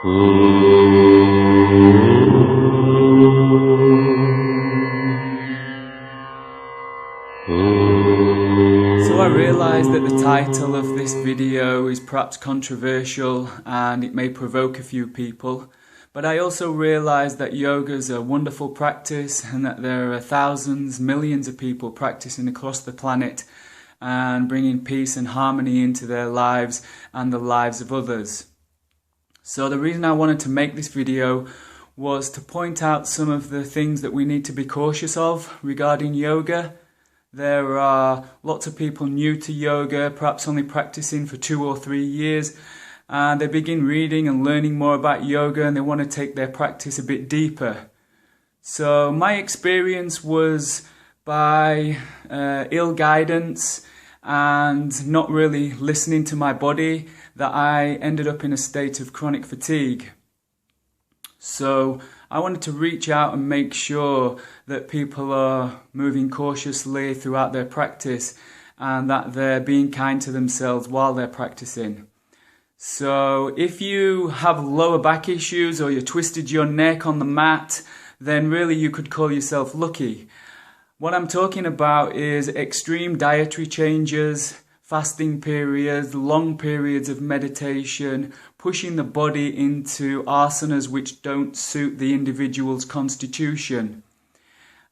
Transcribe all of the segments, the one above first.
So I realise that the title of this video is perhaps controversial and it may provoke a few people, but I also realise that yoga is a wonderful practice and that there are thousands, millions of people practicing across the planet and bringing peace and harmony into their lives and the lives of others. So the reason I wanted to make this video was to point out some of the things that we need to be cautious of regarding yoga. There are lots of people new to yoga, perhaps only practicing for 2 or 3 years, and they begin reading and learning more about yoga and they want to take their practice a bit deeper. So my experience was by ill guidance and not really listening to my body that I ended up in a state of chronic fatigue. So I wanted to reach out and make sure that people are moving cautiously throughout their practice and that they're being kind to themselves while they're practicing. So if you have lower back issues or you twisted your neck on the mat, then really you could call yourself lucky. What I'm talking about is extreme dietary changes, fasting periods, long periods of meditation, pushing the body into asanas which don't suit the individual's constitution.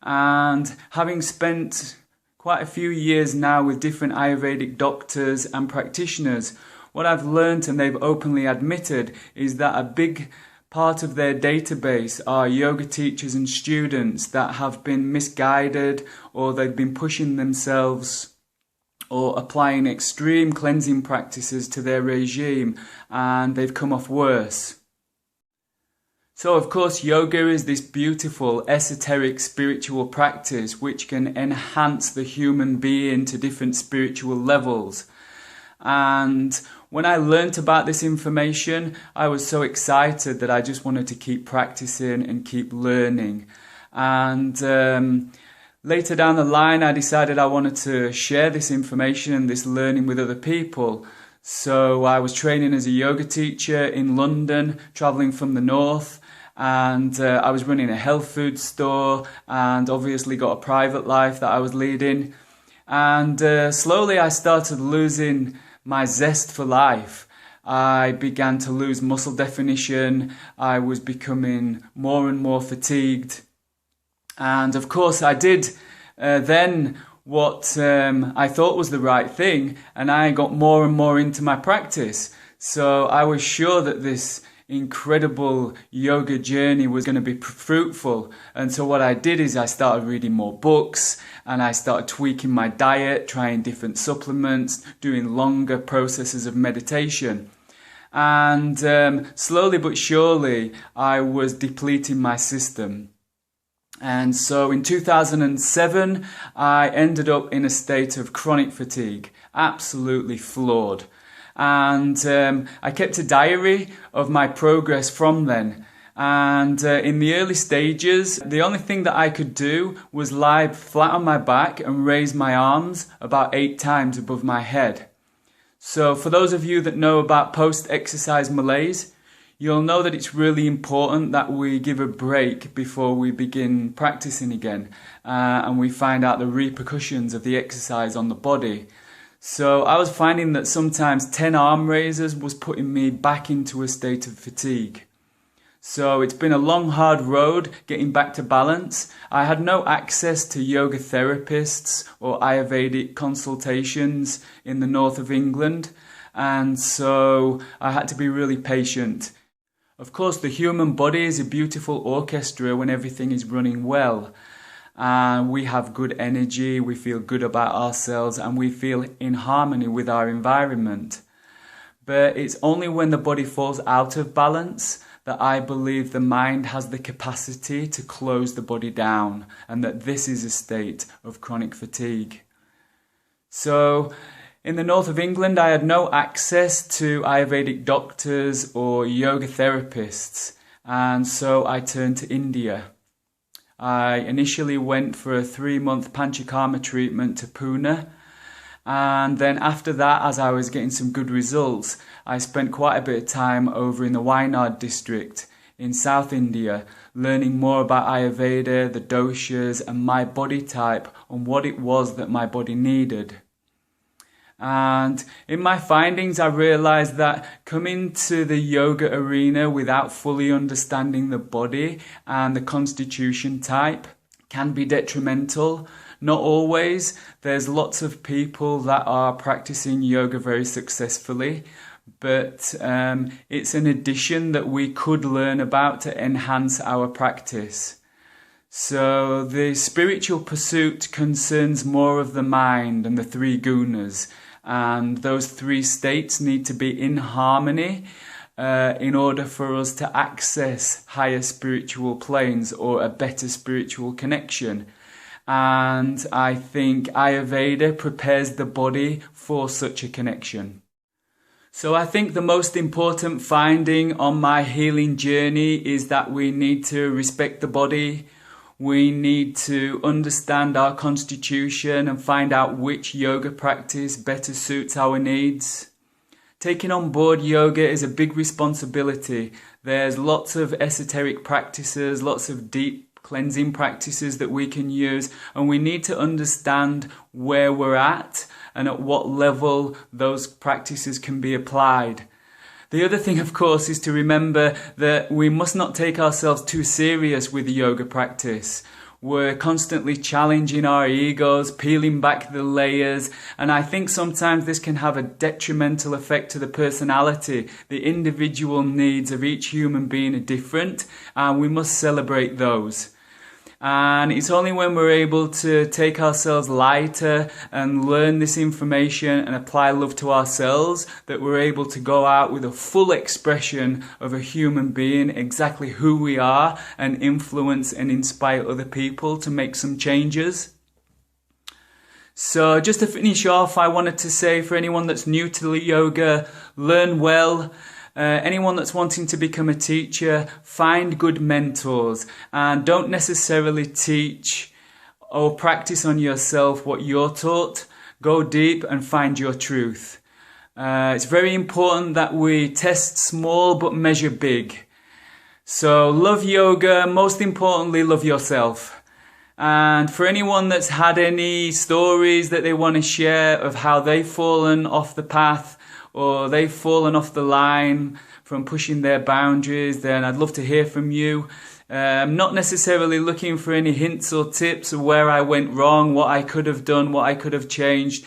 And having spent quite a few years now with different Ayurvedic doctors and practitioners, what I've learned, and they've openly admitted, is that a big part of their database are yoga teachers and students that have been misguided or they've been pushing themselves or applying extreme cleansing practices to their regime and they've come off worse. So of course yoga is this beautiful esoteric spiritual practice which can enhance the human being to different spiritual levels. And when I learnt about this information, I was so excited that I just wanted to keep practicing and keep learning. And later down the line, I decided I wanted to share this information and this learning with other people. So I was training as a yoga teacher in London, travelling from the north, and I was running a health food store and obviously got a private life that I was leading. And slowly I started losing my zest for life. I began to lose muscle definition. I was becoming more and more fatigued. And of course I did then what I thought was the right thing, and I got more and more into my practice. So I was sure that this incredible yoga journey was going to be fruitful. And so what I did is I started reading more books and I started tweaking my diet, trying different supplements, doing longer processes of meditation. And slowly but surely I was depleting my system. And so in 2007 I ended up in a state of chronic fatigue, absolutely floored. And I kept a diary of my progress from then. And in the early stages, the only thing that I could do was lie flat on my back and raise my arms about 8 times above my head. So for those of you that know about post-exercise malaise, you'll know that it's really important that we give a break before we begin practicing again and we find out the repercussions of the exercise on the body. So I was finding that sometimes 10 arm raises was putting me back into a state of fatigue. So it's been a long, hard road getting back to balance. I had no access to yoga therapists or Ayurvedic consultations in the north of England, and so I had to be really patient. Of course, the human body is a beautiful orchestra when everything is running well. And we have good energy, we feel good about ourselves, and we feel in harmony with our environment. But it's only when the body falls out of balance that I believe the mind has the capacity to close the body down, and that this is a state of chronic fatigue. So in the north of England, I had no access to Ayurvedic doctors or yoga therapists, and so I turned to India. I initially went for a 3-month Panchakarma treatment to Pune, And then after that, as I was getting some good results, I spent quite a bit of time over in the Wayanad district in South India, learning more about Ayurveda, the doshas, and my body type, and what it was that my body needed. And in my findings, I realized that coming to the yoga arena without fully understanding the body and the constitution type can be detrimental. Not always. There's lots of people that are practicing yoga very successfully, but it's an addition that we could learn about to enhance our practice. So the spiritual pursuit concerns more of the mind and the three gunas, and those three states need to be in harmony in order for us to access higher spiritual planes or a better spiritual connection. And I think Ayurveda prepares the body for such a connection. So I think the most important finding on my healing journey is that we need to respect the body. We need to understand our constitution and find out which yoga practice better suits our needs. Taking on board yoga is a big responsibility. There's lots of esoteric practices, lots of deep cleansing practices that we can use, and we need to understand where we're at and at what level those practices can be applied. The other thing, of course, is to remember that we must not take ourselves too serious with the yoga practice. We're constantly challenging our egos, peeling back the layers, and I think sometimes this can have a detrimental effect to the personality. The individual needs of each human being are different, and we must celebrate those. And it's only when we're able to take ourselves lighter and learn this information and apply love to ourselves that we're able to go out with a full expression of a human being, exactly who we are, and influence and inspire other people to make some changes. So just to finish off, I wanted to say for anyone that's new to yoga, learn well. Anyone that's wanting to become a teacher, find good mentors and don't necessarily teach or practice on yourself what you're taught. Go deep and find your truth. It's very important that we test small but measure big. So love yoga, most importantly love yourself. And for anyone that's had any stories that they want to share of how they've fallen off the path, or they've fallen off the line from pushing their boundaries, then I'd love to hear from you. I'm not necessarily looking for any hints or tips of where I went wrong, what I could have done, what I could have changed.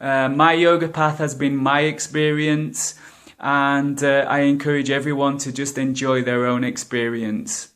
My yoga path has been my experience, and I encourage everyone to just enjoy their own experience.